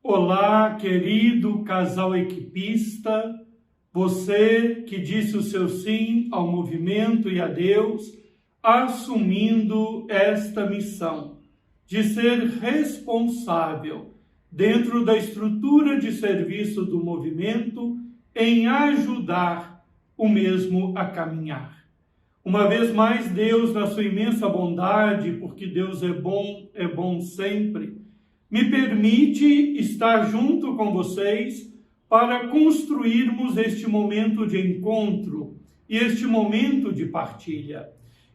Olá, querido casal equipista, você que disse o seu sim ao movimento e a Deus, assumindo esta missão de ser responsável dentro da estrutura de serviço do movimento em ajudar o mesmo a caminhar. Uma vez mais, Deus, na sua imensa bondade, porque Deus é bom sempre, me permite estar junto com vocês para construirmos este momento de encontro e este momento de partilha.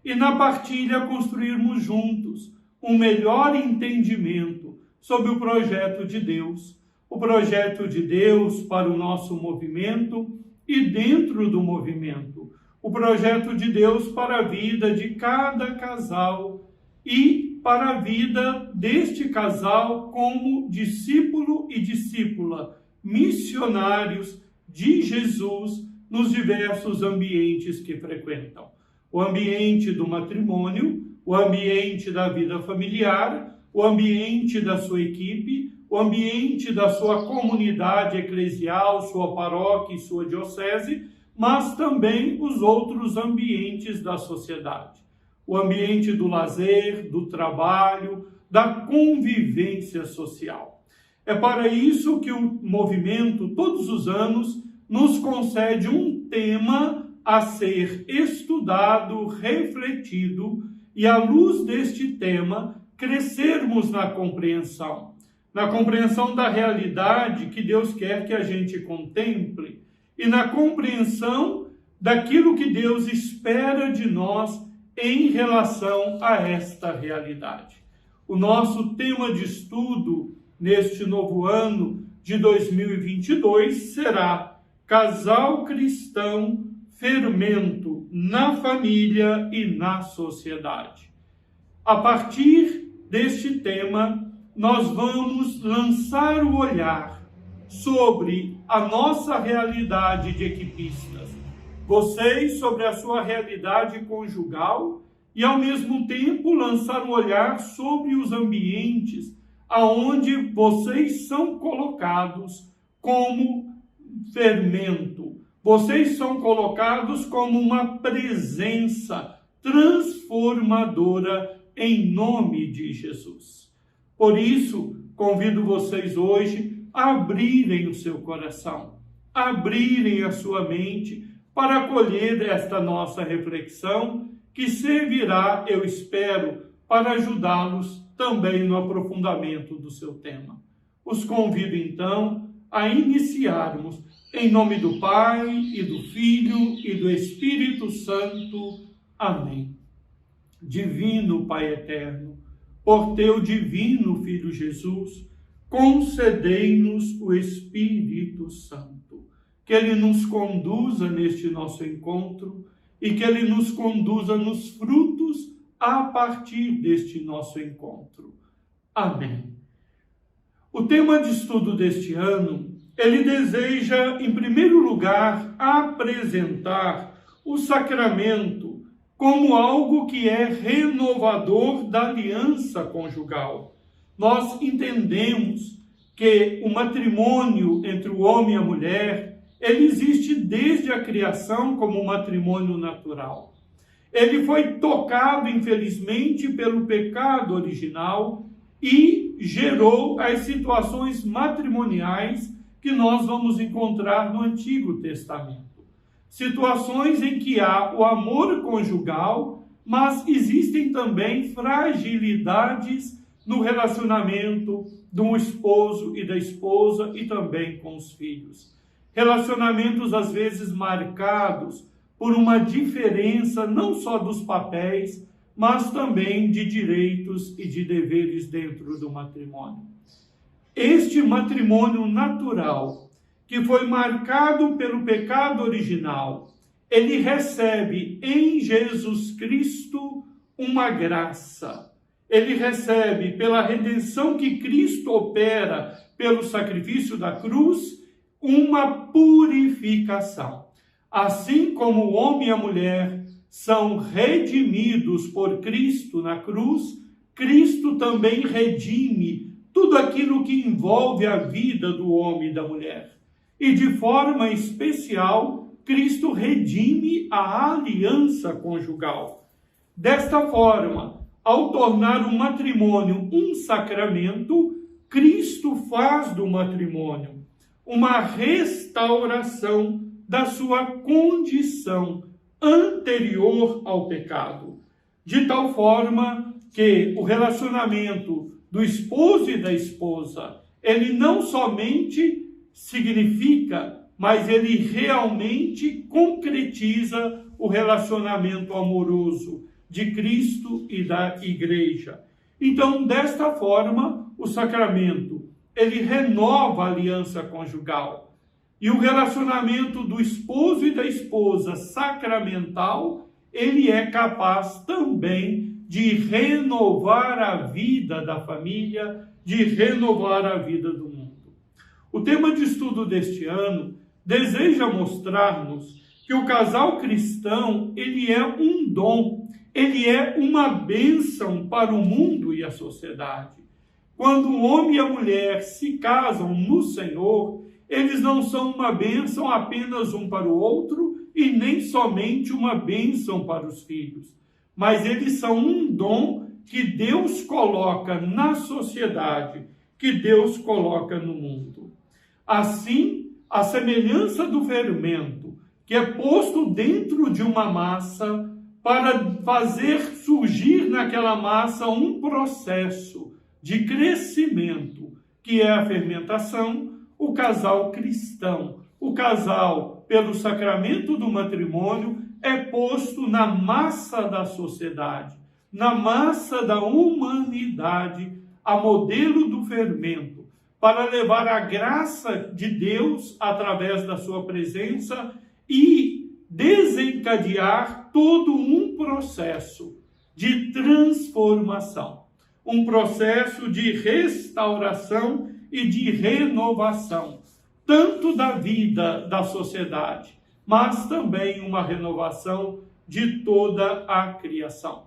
E na partilha construirmos juntos um melhor entendimento sobre o projeto de Deus. O projeto de Deus para o nosso movimento e dentro do movimento. O projeto de Deus para a vida de cada casal e para a vida deste casal como discípulo e discípula, missionários de Jesus nos diversos ambientes que frequentam. O ambiente do matrimônio, o ambiente da vida familiar, o ambiente da sua equipe, o ambiente da sua comunidade eclesial, sua paróquia e sua diocese, mas também os outros ambientes da sociedade. O ambiente do lazer, do trabalho, da convivência social. É para isso que o movimento, todos os anos, nos concede um tema a ser estudado, refletido, e à luz deste tema, crescermos na compreensão da realidade que Deus quer que a gente contemple, e na compreensão daquilo que Deus espera de nós em relação a esta realidade. O nosso tema de estudo neste novo ano de 2022 será Casal Cristão, Fermento na Família e na Sociedade. A partir deste tema, nós vamos lançar o olhar sobre a nossa realidade de equipistas, vocês sobre a sua realidade conjugal e, ao mesmo tempo, lançar um olhar sobre os ambientes aonde vocês são colocados como fermento. Vocês são colocados como uma presença transformadora em nome de Jesus. Por isso, convido vocês hoje a abrirem o seu coração, abrirem a sua mente para acolher esta nossa reflexão, que servirá, eu espero, para ajudá-los também no aprofundamento do seu tema. Os convido, então, a iniciarmos em nome do Pai, e do Filho, e do Espírito Santo. Amém. Divino Pai eterno, por teu divino Filho Jesus, concedei-nos o Espírito Santo. Que Ele nos conduza neste nosso encontro e que Ele nos conduza nos frutos a partir deste nosso encontro. Amém. O tema de estudo deste ano, ele deseja, em primeiro lugar, apresentar o sacramento como algo que é renovador da aliança conjugal. Nós entendemos que o matrimônio entre o homem e a mulher, ele existe desde a criação como um matrimônio natural. Ele foi tocado, infelizmente, pelo pecado original e gerou as situações matrimoniais que nós vamos encontrar no Antigo Testamento. Situações em que há o amor conjugal, mas existem também fragilidades no relacionamento do esposo e da esposa e também com os filhos. Relacionamentos, às vezes, marcados por uma diferença não só dos papéis, mas também de direitos e de deveres dentro do matrimônio. Este matrimônio natural, que foi marcado pelo pecado original, ele recebe em Jesus Cristo uma graça. Ele recebe, pela redenção que Cristo opera pelo sacrifício da cruz, uma purificação. Assim como o homem e a mulher são redimidos por Cristo na cruz, Cristo também redime tudo aquilo que envolve a vida do homem e da mulher. E de forma especial, Cristo redime a aliança conjugal. Desta forma, ao tornar o matrimônio um sacramento, Cristo faz do matrimônio uma restauração da sua condição anterior ao pecado, de tal forma que o relacionamento do esposo e da esposa, ele não somente significa, mas ele realmente concretiza o relacionamento amoroso de Cristo e da Igreja. Então, desta forma, o sacramento, ele renova a aliança conjugal. E o relacionamento do esposo e da esposa sacramental, ele é capaz também de renovar a vida da família, de renovar a vida do mundo. O tema de estudo deste ano deseja mostrar-nos que o casal cristão, ele é um dom, ele é uma bênção para o mundo e a sociedade. Quando o homem e a mulher se casam no Senhor, eles não são uma bênção apenas um para o outro e nem somente uma bênção para os filhos, mas eles são um dom que Deus coloca na sociedade, que Deus coloca no mundo. Assim, a semelhança do fermento, que é posto dentro de uma massa para fazer surgir naquela massa um processo de crescimento, que é a fermentação, o casal cristão, o casal, pelo sacramento do matrimônio, é posto na massa da sociedade, na massa da humanidade, a modelo do fermento, para levar a graça de Deus através da sua presença e desencadear todo um processo de transformação, um processo de restauração e de renovação, tanto da vida da sociedade, mas também uma renovação de toda a criação.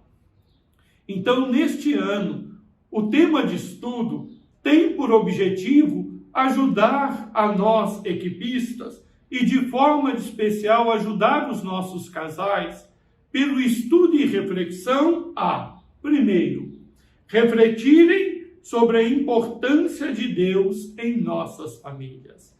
Então, neste ano, o tema de estudo tem por objetivo ajudar a nós, equipistas, e de forma especial ajudar os nossos casais, pelo estudo e reflexão primeiro, refletirem sobre a importância de Deus em nossas famílias.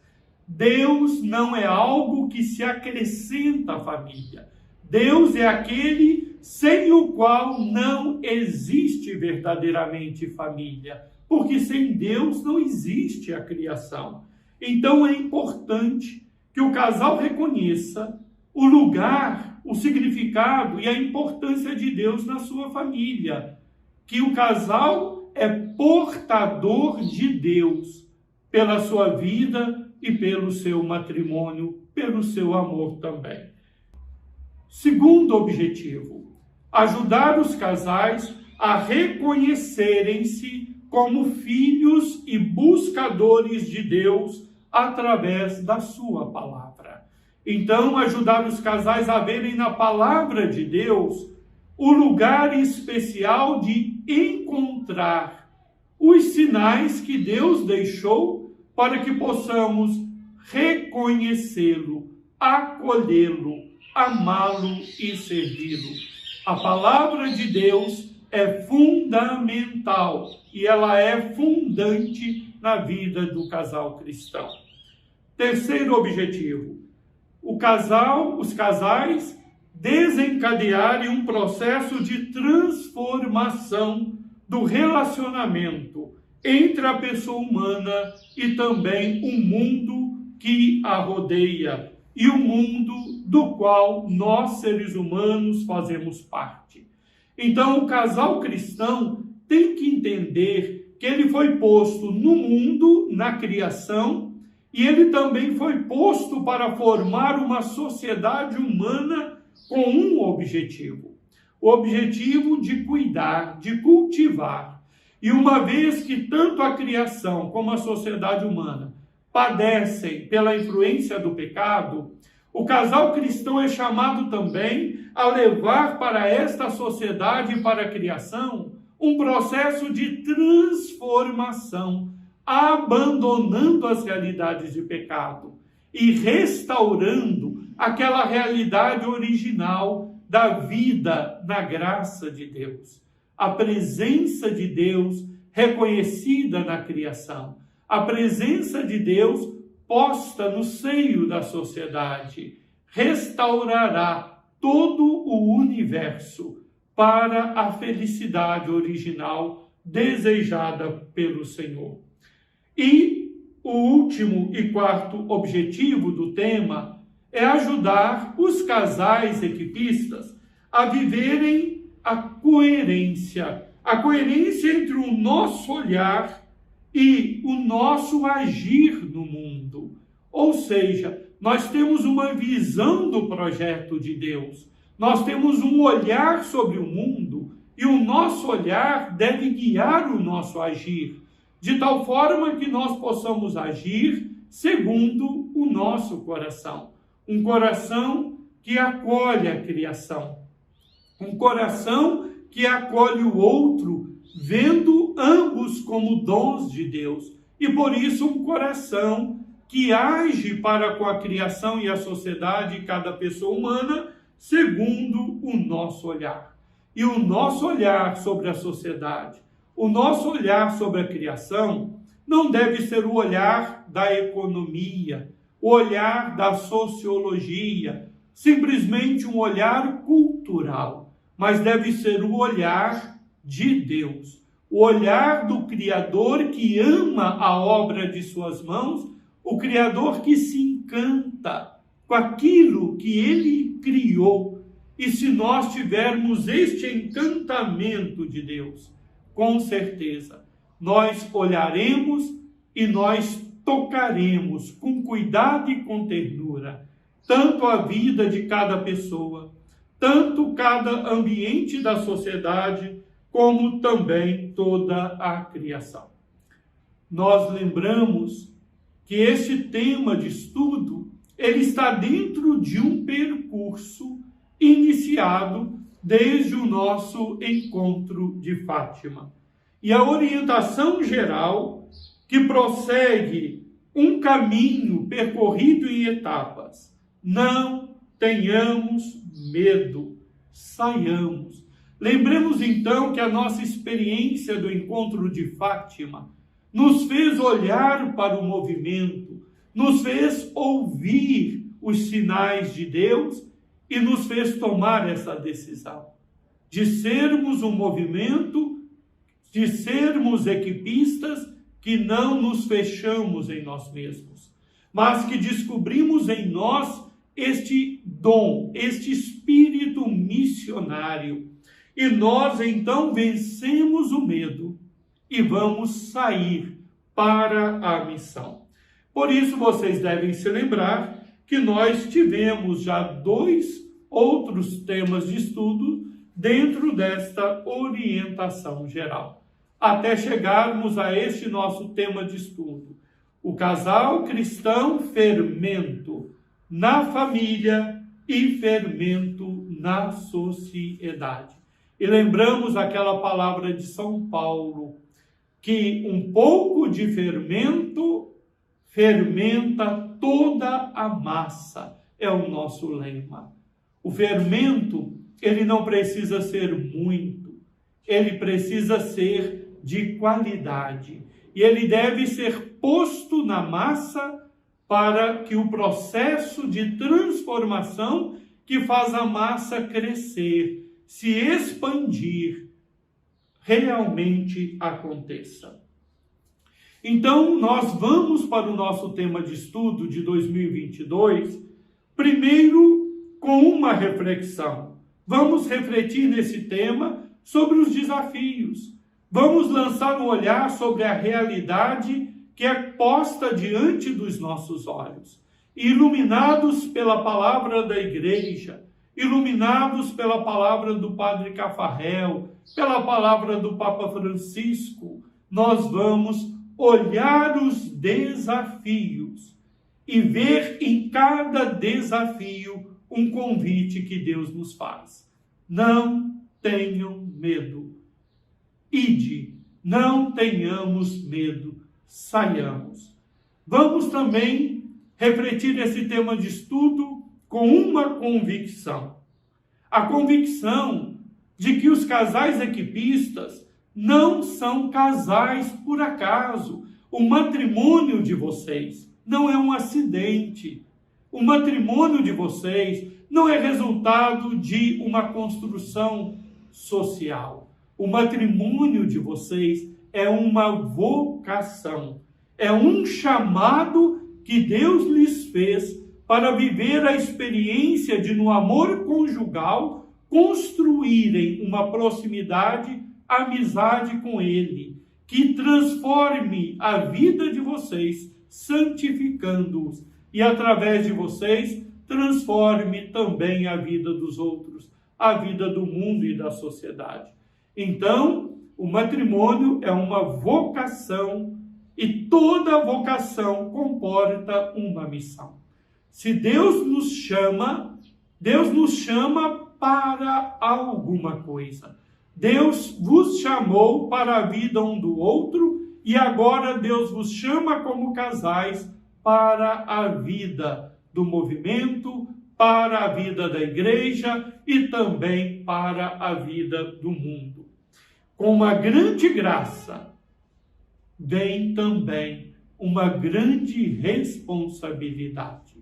Deus não é algo que se acrescenta à família. Deus é aquele sem o qual não existe verdadeiramente família, porque sem Deus não existe a criação. Então é importante que o casal reconheça o lugar, o significado e a importância de Deus na sua família, que o casal é portador de Deus pela sua vida e pelo seu matrimônio, pelo seu amor também. Segundo objetivo, ajudar os casais a reconhecerem-se como filhos e buscadores de Deus através da sua palavra. Então, ajudar os casais a verem na palavra de Deus o lugar especial de encontrar os sinais que Deus deixou para que possamos reconhecê-lo, acolhê-lo, amá-lo e servi-lo. A palavra de Deus é fundamental e ela é fundante na vida do casal cristão. Terceiro objetivo, os casais desencadearem um processo de transformação do relacionamento entre a pessoa humana e também o mundo que a rodeia e o mundo do qual nós, seres humanos, fazemos parte. Então, o casal cristão tem que entender que ele foi posto no mundo, na criação, e ele também foi posto para formar uma sociedade humana com um objetivo. O objetivo de cuidar, de cultivar. E uma vez que tanto a criação como a sociedade humana padecem pela influência do pecado, o casal cristão é chamado também a levar para esta sociedade e para a criação um processo de transformação, abandonando as realidades de pecado e restaurando aquela realidade original da vida na graça de Deus. A presença de Deus reconhecida na criação, a presença de Deus posta no seio da sociedade, restaurará todo o universo para a felicidade original desejada pelo Senhor. E o último e quarto objetivo do tema é ajudar os casais equipistas a viverem a coerência entre o nosso olhar e o nosso agir no mundo. Ou seja, nós temos uma visão do projeto de Deus, nós temos um olhar sobre o mundo e o nosso olhar deve guiar o nosso agir, de tal forma que nós possamos agir segundo o nosso coração. Um coração que acolhe a criação, um coração que acolhe o outro, vendo ambos como dons de Deus. E por isso um coração que age para com a criação e a sociedade e cada pessoa humana, segundo o nosso olhar. E o nosso olhar sobre a sociedade, o nosso olhar sobre a criação, não deve ser o olhar da economia, o olhar da sociologia, simplesmente um olhar cultural, mas deve ser o olhar de Deus, o olhar do Criador que ama a obra de suas mãos, o Criador que se encanta com aquilo que Ele criou. E se nós tivermos este encantamento de Deus, com certeza, nós olharemos e nós tocaremos com cuidado e com ternura, tanto a vida de cada pessoa, tanto cada ambiente da sociedade, como também toda a criação. Nós lembramos que esse tema de estudo, ele está dentro de um percurso iniciado desde o nosso encontro de Fátima. E a orientação geral, que prossegue um caminho percorrido em etapas: não tenhamos medo, saiamos. Lembremos então que a nossa experiência do encontro de Fátima nos fez olhar para o movimento, nos fez ouvir os sinais de Deus e nos fez tomar essa decisão de sermos um movimento, de sermos equipistas que não nos fechamos em nós mesmos, mas que descobrimos em nós este dom, este espírito missionário. E nós então vencemos o medo e vamos sair para a missão. Por isso vocês devem se lembrar que nós tivemos já 2 outros temas de estudo dentro desta orientação geral, até chegarmos a este nosso tema de estudo: o casal cristão, fermento na família e fermento na sociedade. E lembramos aquela palavra de São Paulo, que um pouco de fermento fermenta toda a massa, é o nosso lema. O fermento, ele não precisa ser muito, ele precisa ser de qualidade. E ele deve ser posto na massa para que o processo de transformação que faz a massa crescer, se expandir, realmente aconteça. Então, nós vamos para o nosso tema de estudo de 2022, primeiro com uma reflexão. Vamos refletir nesse tema sobre os desafios. Vamos lançar um olhar sobre a realidade que é posta diante dos nossos olhos, iluminados pela palavra da igreja, iluminados pela palavra do Padre Cafarel, pela palavra do Papa Francisco. Nós vamos olhar os desafios e ver em cada desafio um convite que Deus nos faz. Não tenham medo. ide, não tenhamos medo, saiamos. Vamos também refletir esse tema de estudo com uma convicção. A convicção de que os casais equipistas não são casais por acaso. O matrimônio de vocês não é um acidente. O matrimônio de vocês não é resultado de uma construção social. O matrimônio de vocês é uma vocação. É um chamado que Deus lhes fez para viver a experiência de, no amor conjugal, construírem uma proximidade, amizade com Ele, que transforme a vida de vocês, santificando-os, e através de vocês, transforme também a vida dos outros, a vida do mundo e da sociedade. Então, o matrimônio é uma vocação, e toda vocação comporta uma missão. Se Deus nos chama para alguma coisa. Deus vos chamou para a vida um do outro, e agora Deus vos chama como casais para a vida do movimento, para a vida da igreja e também para a vida do mundo. Com uma grande graça, vem também uma grande responsabilidade.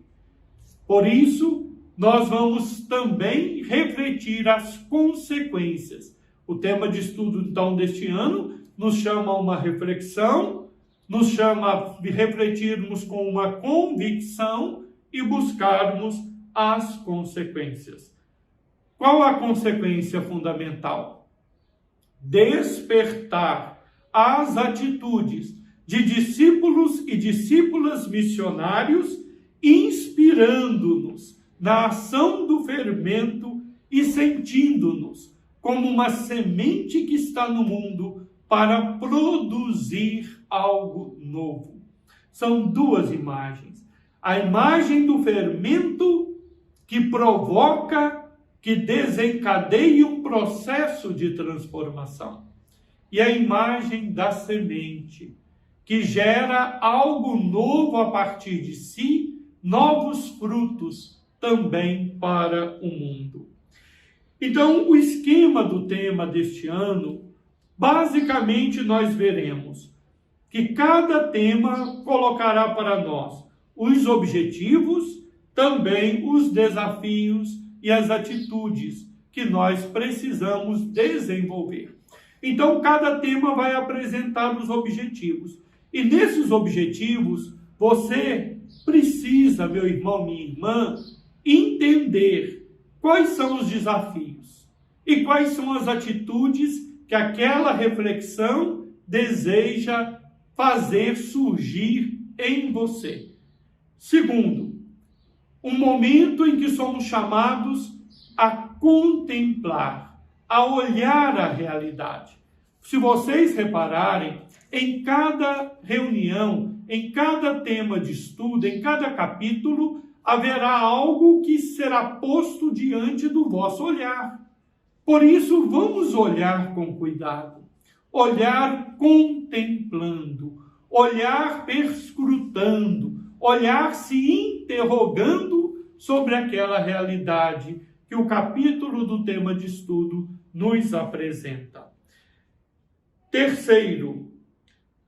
Por isso, nós vamos também refletir as consequências. O tema de estudo, então, deste ano nos chama a uma reflexão, nos chama a refletirmos com uma convicção e buscarmos as consequências. Qual a consequência fundamental? Despertar as atitudes de discípulos e discípulas missionários, inspirando-nos na ação do fermento e sentindo-nos como uma semente que está no mundo para produzir algo novo. São duas imagens. A imagem do fermento que provoca, que desencadeia um processo de transformação. E a imagem da semente, que gera algo novo a partir de si, novos frutos também para o mundo. Então, o esquema do tema deste ano, basicamente nós veremos que cada tema colocará para nós os objetivos, também os desafios e as atitudes que nós precisamos desenvolver. Então, cada tema vai apresentar os objetivos. E nesses objetivos, você precisa, meu irmão, minha irmã, entender quais são os desafios e quais são as atitudes que aquela reflexão deseja fazer surgir em você. Segundo, um momento em que somos chamados a contemplar, a olhar a realidade. Se vocês repararem, em cada reunião, em cada tema de estudo, em cada capítulo, haverá algo que será posto diante do vosso olhar. Por isso, vamos olhar com cuidado, olhar contemplando, olhar perscrutando, olhar se interrogando sobre aquela realidade que o capítulo do tema de estudo nos apresenta. Terceiro,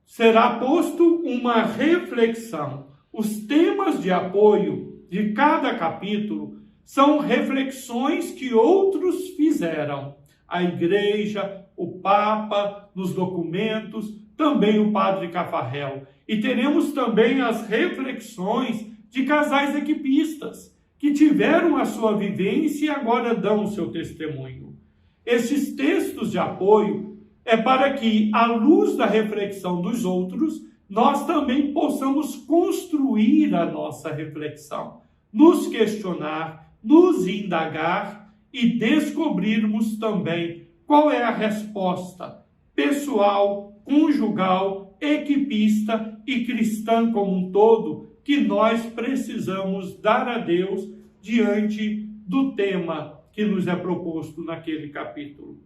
será posto uma reflexão. Os temas de apoio de cada capítulo são reflexões que outros fizeram. A igreja, o Papa, nos documentos, também o Padre Cafarel. E teremos também as reflexões de casais equipistas, que tiveram a sua vivência e agora dão o seu testemunho. Esses textos de apoio é para que, à luz da reflexão dos outros, nós também possamos construir a nossa reflexão, nos questionar, nos indagar e descobrirmos também qual é a resposta pessoal, conjugal, equipista e cristã como um todo que nós precisamos dar a Deus diante do tema que nos é proposto naquele capítulo.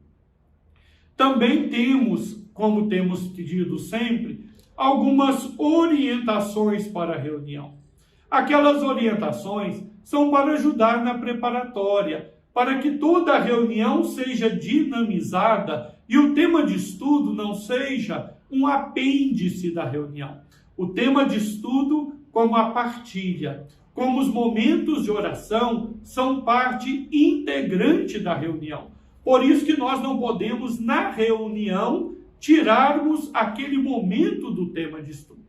Também temos, como temos pedido sempre, algumas orientações para a reunião. Aquelas orientações são para ajudar na preparatória, para que toda a reunião seja dinamizada e o tema de estudo não seja um apêndice da reunião. O tema de estudo como a partilha, como os momentos de oração são parte integrante da reunião. Por isso que nós não podemos, na reunião, tirarmos aquele momento do tema de estudo.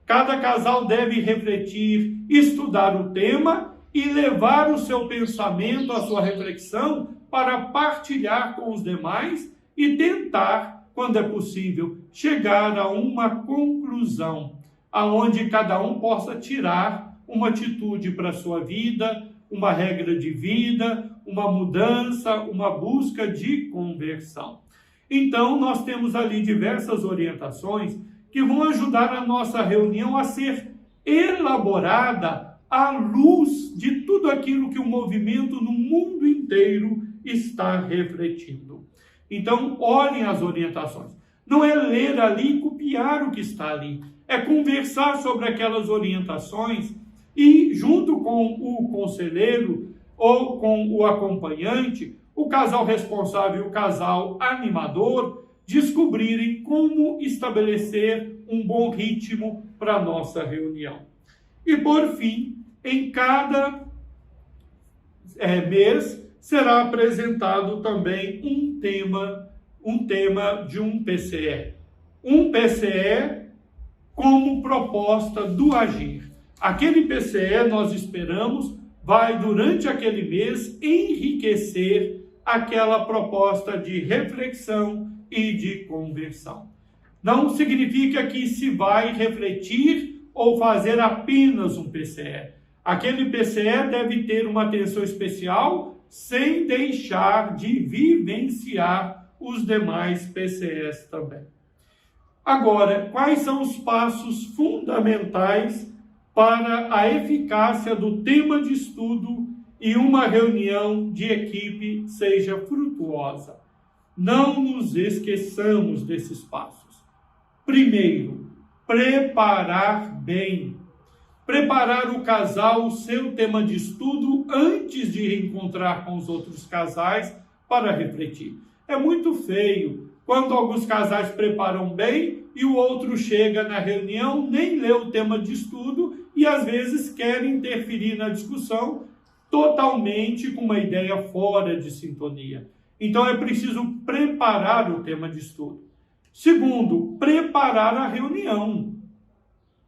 Cada casal deve refletir, estudar o tema e levar o seu pensamento, a sua reflexão, para partilhar com os demais e tentar, quando é possível, chegar a uma conclusão, aonde cada um possa tirar uma atitude para a sua vida, uma regra de vida, uma mudança, uma busca de conversão. Então, nós temos ali diversas orientações que vão ajudar a nossa reunião a ser elaborada à luz de tudo aquilo que o movimento no mundo inteiro está refletindo. Então, olhem as orientações. Não é ler ali e copiar o que está ali. É conversar sobre aquelas orientações e, junto com o conselheiro ou com o acompanhante, o casal responsável e o casal animador, descobrirem como estabelecer um bom ritmo para a nossa reunião. E, por fim, em cada mês será apresentado também um tema de um PCE. Um PCE como proposta do agir. Aquele PCE, nós esperamos, vai, durante aquele mês, enriquecer aquela proposta de reflexão e de conversão. Não significa que se vai refletir ou fazer apenas um PCE. Aquele PCE deve ter uma atenção especial sem deixar de vivenciar os demais PCEs também. Agora, quais são os passos fundamentais para a eficácia do tema de estudo e uma reunião de equipe seja frutuosa? Não nos esqueçamos desses passos. Primeiro, preparar bem. Preparar o casal, o seu tema de estudo, antes de reencontrar com os outros casais para refletir. É muito feio quando alguns casais preparam bem e o outro chega na reunião, nem lê o tema de estudo e às vezes quer interferir na discussão totalmente com uma ideia fora de sintonia. Então é preciso preparar o tema de estudo. Segundo, preparar a reunião.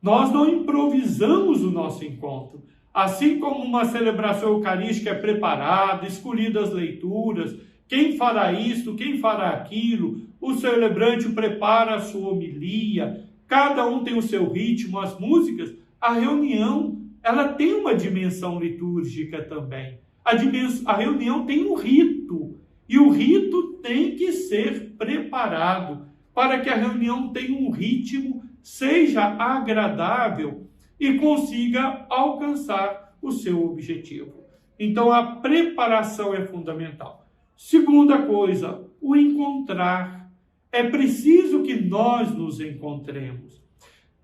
Nós não improvisamos o nosso encontro. Assim como uma celebração eucarística é preparada, escolhidas as leituras, quem fará isto, quem fará aquilo, o celebrante prepara a sua homilia, cada um tem o seu ritmo, as músicas. A reunião, ela tem uma dimensão litúrgica também. A reunião tem um rito, e o rito tem que ser preparado para que a reunião tenha um ritmo, seja agradável e consiga alcançar o seu objetivo. Então, a preparação é fundamental. Segunda coisa, o encontrar. É preciso que nós nos encontremos.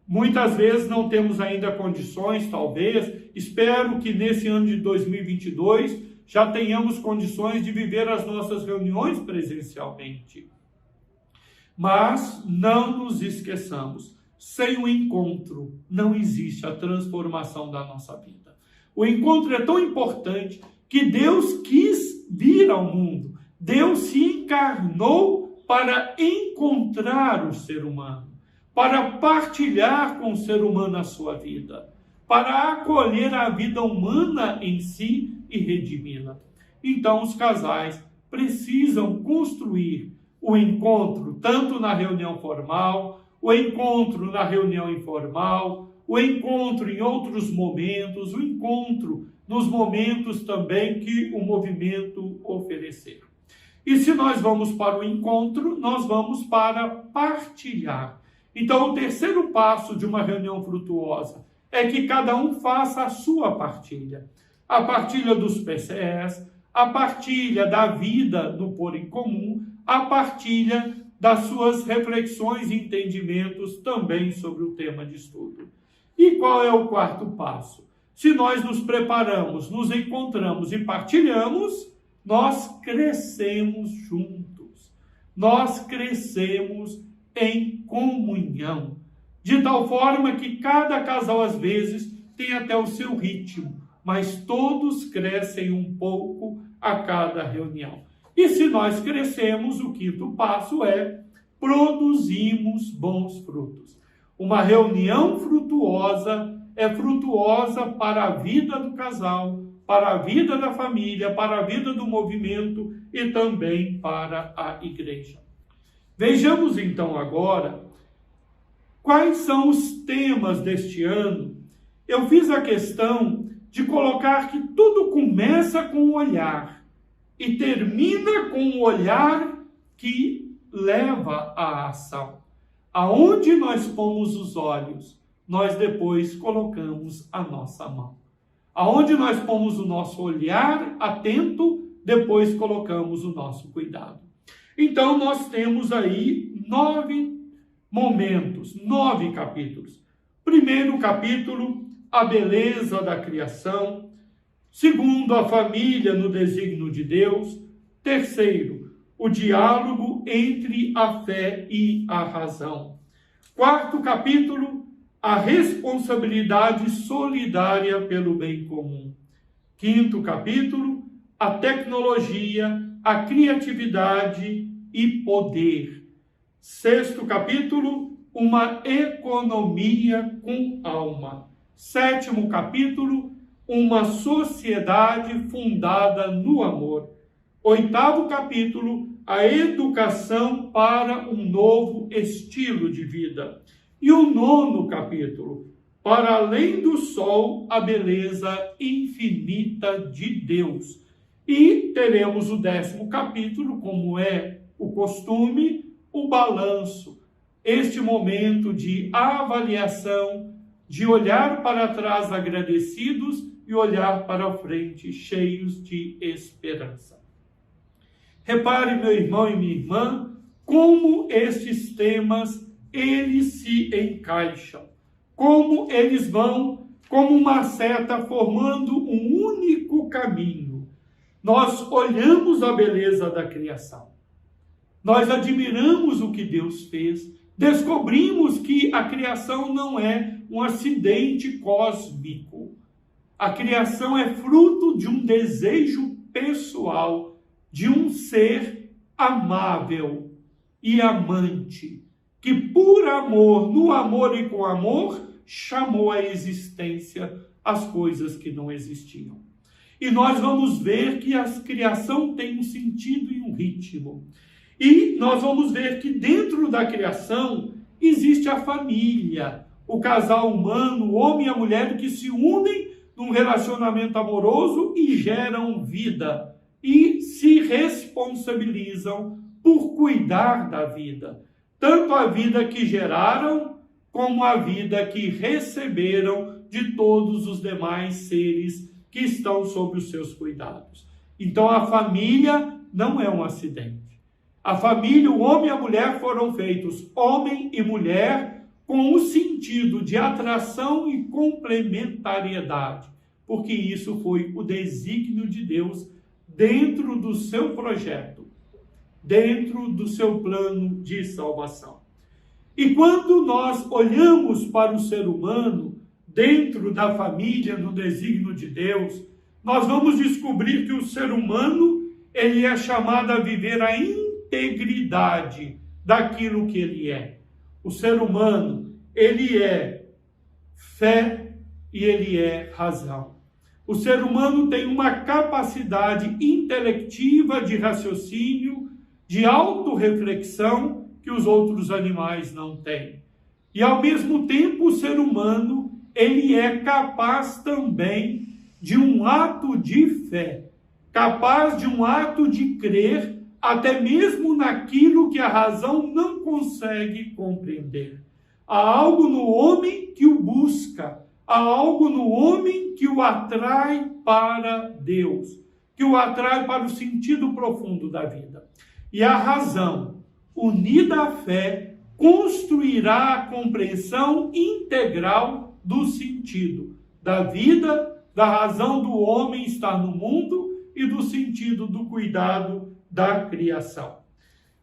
Muitas vezes não temos ainda condições, talvez. Espero que nesse ano de 2022 já tenhamos condições de viver as nossas reuniões presencialmente. Mas não nos esqueçamos, sem o encontro não existe a transformação da nossa vida. O encontro é tão importante que Deus quis vir ao mundo. Deus se encarnou para encontrar o ser humano, para partilhar com o ser humano a sua vida, para acolher a vida humana em si e redimi-la. Então os casais precisam construir o encontro tanto na reunião formal, o encontro na reunião informal, o encontro em outros momentos, o encontro nos momentos também que o movimento oferecer. E se nós vamos para o encontro, nós vamos para partilhar. Então, o terceiro passo de uma reunião frutuosa é que cada um faça a sua partilha. A partilha dos PCEs, a partilha da vida no pôr em comum, a partilha das suas reflexões e entendimentos também sobre o tema de estudo. E qual é o quarto passo? Se nós nos preparamos, nos encontramos e partilhamos, nós crescemos juntos. Nós crescemos em comunhão. De tal forma que cada casal, às vezes, tem até o seu ritmo, mas todos crescem um pouco a cada reunião. E se nós crescemos, o quinto passo é produzimos bons frutos. Uma reunião frutuosa é frutuosa para a vida do casal, para a vida da família, para a vida do movimento e também para a igreja. Vejamos então agora quais são os temas deste ano. Eu fiz a questão de colocar que tudo começa com o olhar e termina com o olhar que leva à ação. Aonde nós pomos os olhos, nós depois colocamos a nossa mão. Aonde nós pomos o nosso olhar atento, depois colocamos o nosso cuidado. Então, nós temos aí 9 momentos, 9 capítulos. Primeiro capítulo, a beleza da criação. Segundo, a família no desígnio de Deus. Terceiro, o diálogo entre a fé e a razão. Quarto capítulo, a responsabilidade solidária pelo bem comum. Quinto capítulo, a tecnologia, a criatividade e poder. Sexto capítulo, uma economia com alma. Sétimo capítulo, uma sociedade fundada no amor. Oitavo capítulo, a educação para um novo estilo de vida. E o nono capítulo, para além do sol, a beleza infinita de Deus. E teremos o 10º capítulo, como é o costume, o balanço. Este momento de avaliação, de olhar para trás agradecidos e olhar para a frente cheios de esperança. Repare, meu irmão e minha irmã, como estes temas, eles se encaixam, como eles vão, como uma seta, formando um único caminho. Nós olhamos a beleza da criação, nós admiramos o que Deus fez, descobrimos que a criação não é um acidente cósmico. A criação é fruto de um desejo pessoal, de um ser amável e amante, que por amor, no amor e com amor, chamou à existência as coisas que não existiam. E nós vamos ver que a criação tem um sentido e um ritmo. E nós vamos ver que dentro da criação existe a família, o casal humano, o homem e a mulher que se unem num relacionamento amoroso e geram vida e se responsabilizam por cuidar da vida, tanto a vida que geraram como a vida que receberam de todos os demais seres que estão sob os seus cuidados. Então a família não é um acidente. A família, o homem e a mulher foram feitos homem e mulher com o sentido de atração e complementariedade, porque isso foi o desígnio de Deus dentro do seu projeto, dentro do seu plano de salvação. E quando nós olhamos para o ser humano dentro da família, no desígnio de Deus, nós vamos descobrir que o ser humano, ele é chamado a viver a integridade daquilo que ele é. O ser humano, ele é fé e ele é razão. O ser humano tem uma capacidade intelectiva de raciocínio, de autorreflexão que os outros animais não têm. E ao mesmo tempo o ser humano, ele é capaz também de um ato de fé, capaz de um ato de crer, até mesmo naquilo que a razão não consegue compreender. Há algo no homem que o busca, há algo no homem que o atrai para Deus, que o atrai para o sentido profundo da vida. E a razão, unida à fé, construirá a compreensão integral do sentido da vida, da razão do homem estar no mundo e do sentido do cuidado da criação.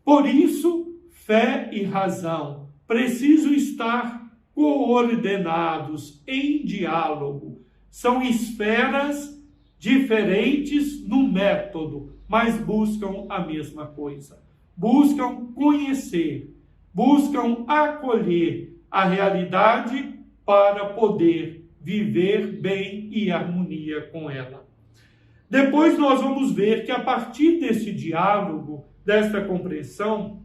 Por isso, fé e razão precisam estar coordenados, em diálogo. São esferas diferentes no método, mas buscam a mesma coisa. Buscam conhecer, buscam acolher a realidade para poder viver bem e harmonia com ela. Depois nós vamos ver que a partir desse diálogo, desta compreensão,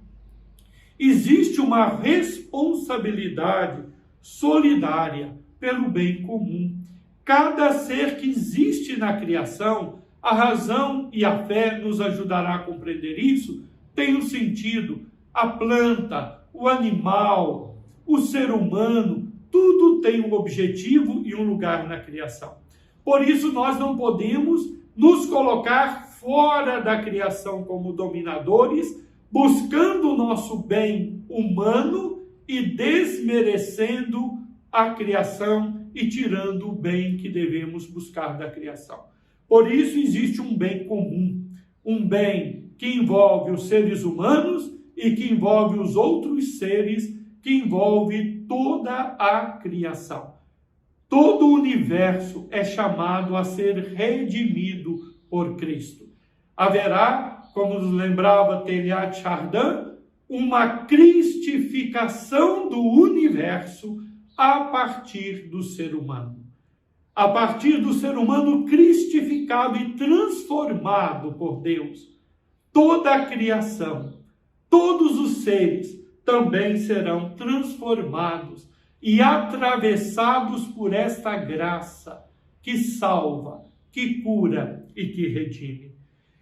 existe uma responsabilidade solidária pelo bem comum. Cada ser que existe na criação, a razão e a fé nos ajudará a compreender isso, tem um sentido. A planta, o animal, o ser humano, tudo tem um objetivo e um lugar na criação. Por isso nós não podemos nos colocar fora da criação como dominadores, buscando o nosso bem humano e desmerecendo a criação e tirando o bem que devemos buscar da criação. Por isso existe um bem comum, um bem que envolve os seres humanos e que envolve os outros seres, que envolve toda a criação. Todo o universo é chamado a ser redimido por Cristo. Haverá, como nos lembrava Teilhard de Chardin, uma cristificação do universo a partir do ser humano. A partir do ser humano cristificado e transformado por Deus, toda a criação, todos os seres também serão transformados e atravessados por esta graça que salva, que cura e que redime.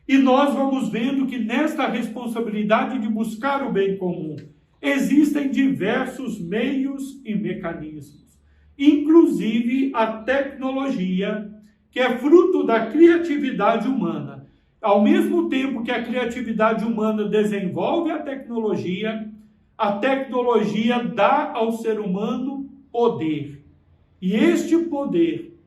E nós vamos vendo que nesta responsabilidade de buscar o bem comum, existem diversos meios e mecanismos, inclusive a tecnologia, que é fruto da criatividade humana. Ao mesmo tempo que a criatividade humana desenvolve a tecnologia dá ao ser humano poder. E este poder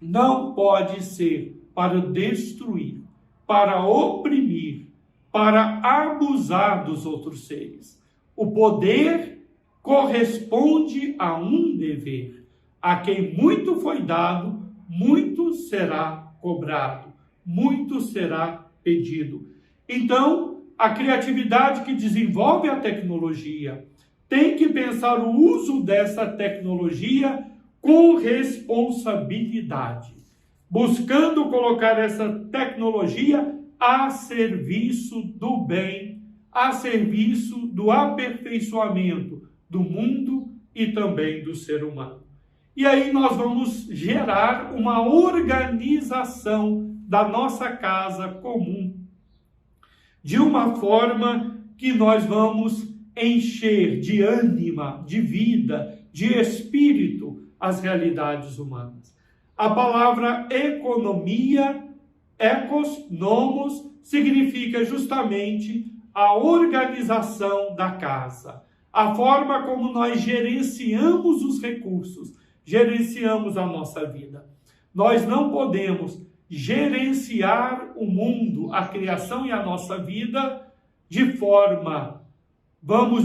não pode ser para destruir, para oprimir, para abusar dos outros seres. O poder corresponde a um dever. A quem muito foi dado, muito será cobrado, muito será pedido. Então, a criatividade que desenvolve a tecnologia tem que pensar o uso dessa tecnologia com responsabilidade, buscando colocar essa tecnologia a serviço do bem, a serviço do aperfeiçoamento do mundo e também do ser humano. E aí nós vamos gerar uma organização da nossa casa comum, de uma forma que nós vamos encher de ânima, de vida, de espírito as realidades humanas. A palavra economia, ecos, nomos, significa justamente a organização da casa, a forma como nós gerenciamos os recursos, gerenciamos a nossa vida. Nós não podemos gerenciar o mundo, a criação e a nossa vida de forma,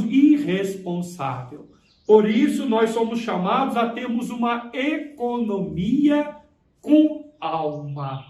irresponsável. Por isso, nós somos chamados a termos uma economia com alma.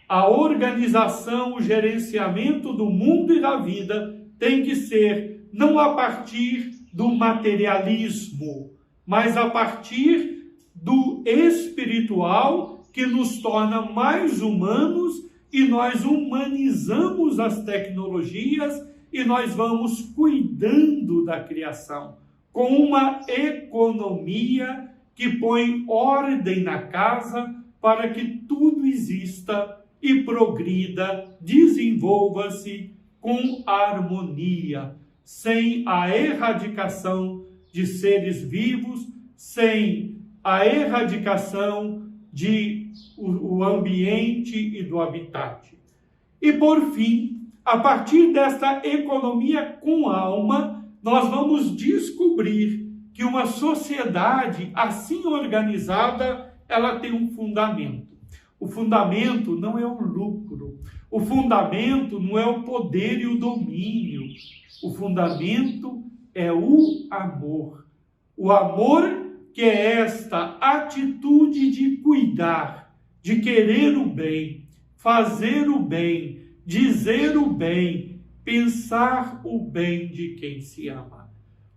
A organização, o gerenciamento do mundo e da vida tem que ser não a partir do materialismo, mas a partir do espiritual, que nos torna mais humanos, e nós humanizamos as tecnologias e nós vamos cuidando da criação com uma economia que põe ordem na casa para que tudo exista e progrida, desenvolva-se com harmonia, sem a erradicação de seres vivos, sem a erradicação o ambiente e do habitat. E por fim, a partir desta economia com alma, nós vamos descobrir que uma sociedade assim organizada, ela tem um fundamento. O fundamento não é o lucro, o fundamento não é o poder e o domínio, o fundamento é o amor. O amor que é esta atitude de cuidar, de querer o bem, fazer o bem, dizer o bem, pensar o bem de quem se ama.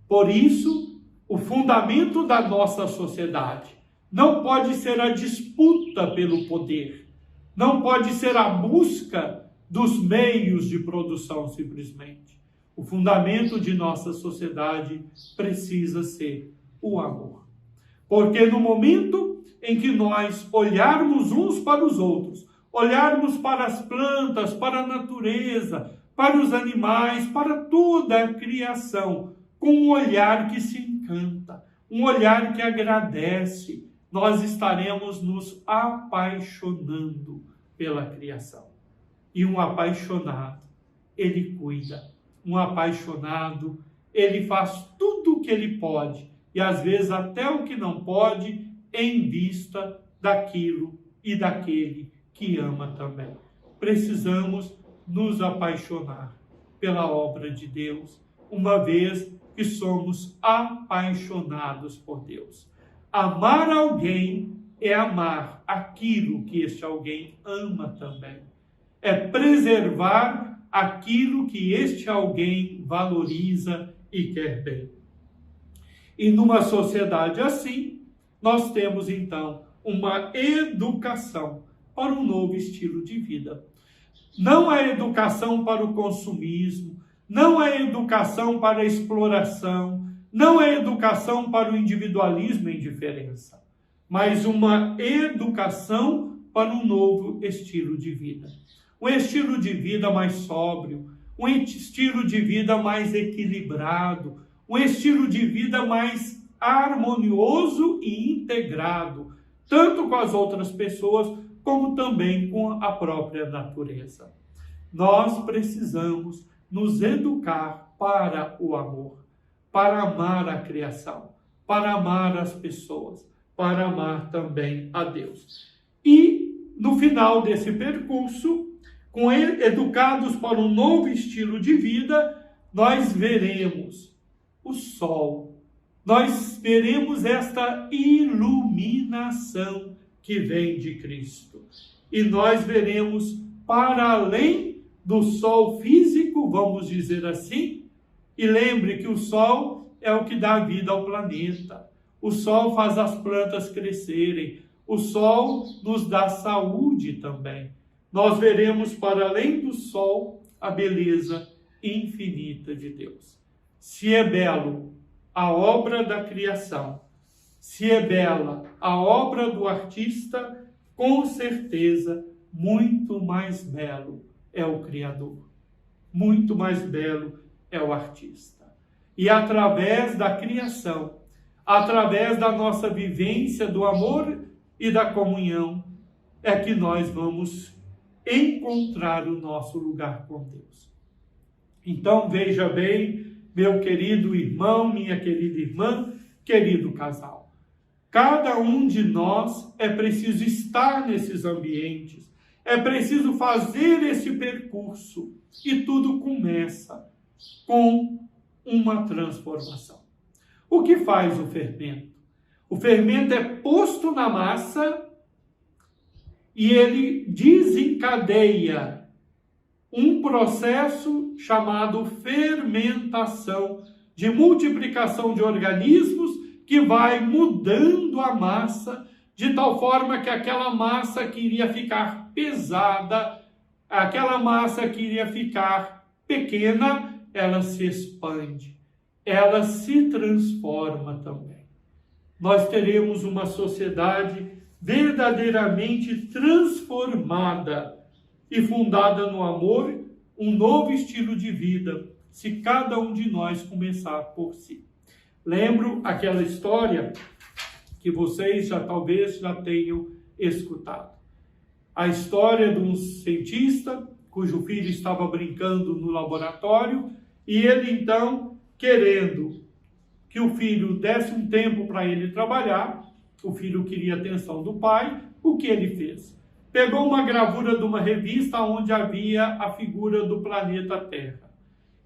Por isso, o fundamento da nossa sociedade não pode ser a disputa pelo poder, não pode ser a busca dos meios de produção simplesmente. O fundamento de nossa sociedade precisa ser o amor. Porque no momento em que nós olharmos uns para os outros, olharmos para as plantas, para a natureza, para os animais, para toda a criação, com um olhar que se encanta, um olhar que agradece, nós estaremos nos apaixonando pela criação. E um apaixonado, ele cuida. Um apaixonado, ele faz tudo o que ele pode, e às vezes até o que não pode, em vista daquilo e daquele que ama também. Precisamos nos apaixonar pela obra de Deus, uma vez que somos apaixonados por Deus. Amar alguém é amar aquilo que este alguém ama também. É preservar aquilo que este alguém valoriza e quer bem. E numa sociedade assim, nós temos então uma educação para um novo estilo de vida. Não a educação para o consumismo, não a educação para a exploração, não a educação para o individualismo e indiferença, mas uma educação para um novo estilo de vida. Um estilo de vida mais sóbrio, um estilo de vida mais equilibrado, um estilo de vida mais harmonioso e integrado, tanto com as outras pessoas, como também com a própria natureza. Nós precisamos nos educar para o amor, para amar a criação, para amar as pessoas, para amar também a Deus. E no final desse percurso, educados para um novo estilo de vida, nós veremos o sol, nós veremos esta iluminação que vem de Cristo. E nós veremos para além do sol físico, vamos dizer assim, e lembre que o sol é o que dá vida ao planeta. O sol faz as plantas crescerem, o sol nos dá saúde também. Nós veremos para além do sol a beleza infinita de Deus. Se é belo a obra da criação, se é bela a obra do artista, com certeza muito mais belo é o Criador, muito mais belo é o artista. E através da criação, através da nossa vivência do amor e da comunhão, é que nós vamos encontrar o nosso lugar com Deus. Então veja bem, meu querido irmão, minha querida irmã, querido casal. Cada um de nós é preciso estar nesses ambientes, é preciso fazer esse percurso, e tudo começa com uma transformação. O que faz o fermento? O fermento é posto na massa e ele desencadeia um processo chamado fermentação, de multiplicação de organismos, que vai mudando a massa, de tal forma que aquela massa que iria ficar pesada, aquela massa que iria ficar pequena, ela se expande, ela se transforma também. Nós teremos uma sociedade verdadeiramente transformada e fundada no amor, um novo estilo de vida, se cada um de nós começar por si. Lembro aquela história que vocês talvez já tenham escutado. A história de um cientista cujo filho estava brincando no laboratório, e ele então, querendo que o filho desse um tempo para ele trabalhar, o filho queria a atenção do pai, o que ele fez? Pegou uma gravura de uma revista onde havia a figura do planeta Terra.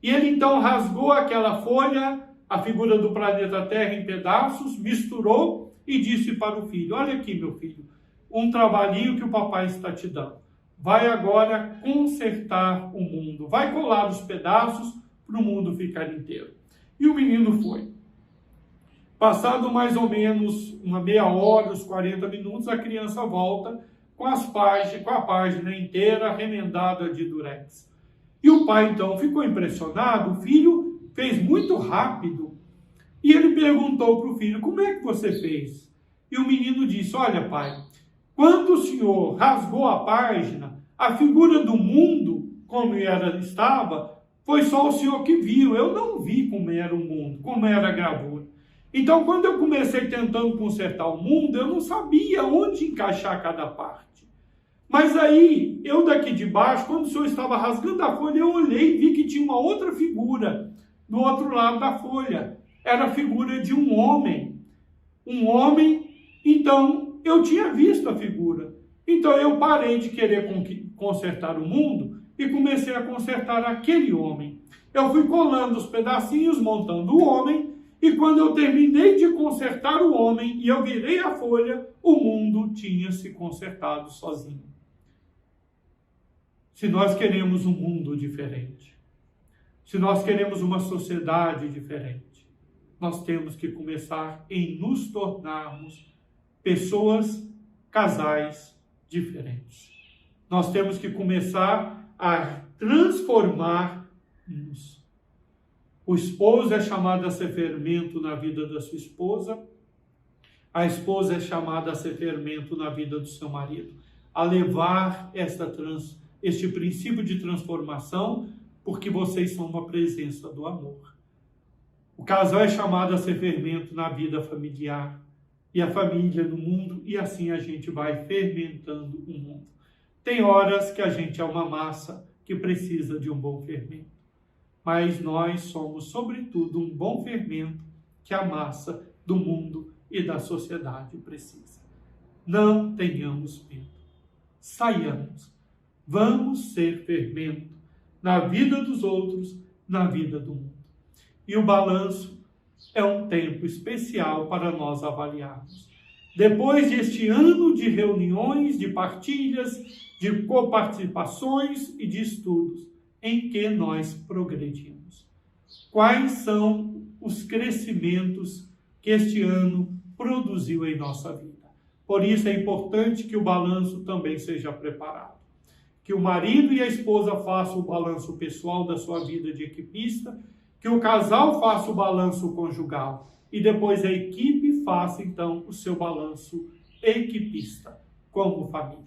E ele então rasgou aquela folha, a figura do planeta Terra em pedaços, misturou e disse para o filho: olha aqui, meu filho, um trabalhinho que o papai está te dando. Vai agora consertar o mundo. Vai colar os pedaços para o mundo ficar inteiro. E o menino foi. Passado mais ou menos uma meia hora, uns 40 minutos, a criança volta com a página inteira remendada de durex. E o pai então ficou impressionado, o filho fez muito rápido. E ele perguntou para o filho: como é que você fez? E o menino disse: olha, pai, quando o senhor rasgou a página, a figura do mundo, como estava, foi só o senhor que viu. Eu não vi como era o mundo, como era a gravura. Então, quando eu comecei tentando consertar o mundo, eu não sabia onde encaixar cada parte. Mas aí, eu daqui de baixo, quando o senhor estava rasgando a folha, eu olhei e vi que tinha uma outra figura do outro lado da folha. Era a figura de um homem. Um homem, então, eu tinha visto a figura. Então, eu parei de querer consertar o mundo e comecei a consertar aquele homem. Eu fui colando os pedacinhos, montando o homem, e quando eu terminei de consertar o homem e eu virei a folha, o mundo tinha se consertado sozinho. Se nós queremos um mundo diferente, se nós queremos uma sociedade diferente, nós temos que começar em nos tornarmos pessoas, casais diferentes. Nós temos que começar a transformar-nos. O esposo é chamado a ser fermento na vida da sua esposa, a esposa é chamada a ser fermento na vida do seu marido, a levar este princípio de transformação, porque vocês são uma presença do amor. O casal é chamado a ser fermento na vida familiar, e a família no mundo, e assim a gente vai fermentando o mundo. Tem horas que a gente é uma massa que precisa de um bom fermento. Mas nós somos, sobretudo, um bom fermento que a massa do mundo e da sociedade precisa. Não tenhamos medo. Saiamos. Vamos ser fermento na vida dos outros, na vida do mundo. E o balanço é um tempo especial para nós avaliarmos. Depois deste ano de reuniões, de partilhas, de coparticipações e de estudos, em que nós progredimos. Quais são os crescimentos que este ano produziu em nossa vida? Por isso é importante que o balanço também seja preparado. Que o marido e a esposa façam o balanço pessoal da sua vida de equipista, que o casal faça o balanço conjugal e depois a equipe faça então o seu balanço equipista, como família.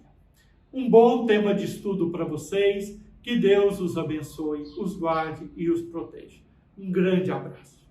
Um bom tema de estudo para vocês. Que Deus os abençoe, os guarde e os proteja. Um grande abraço.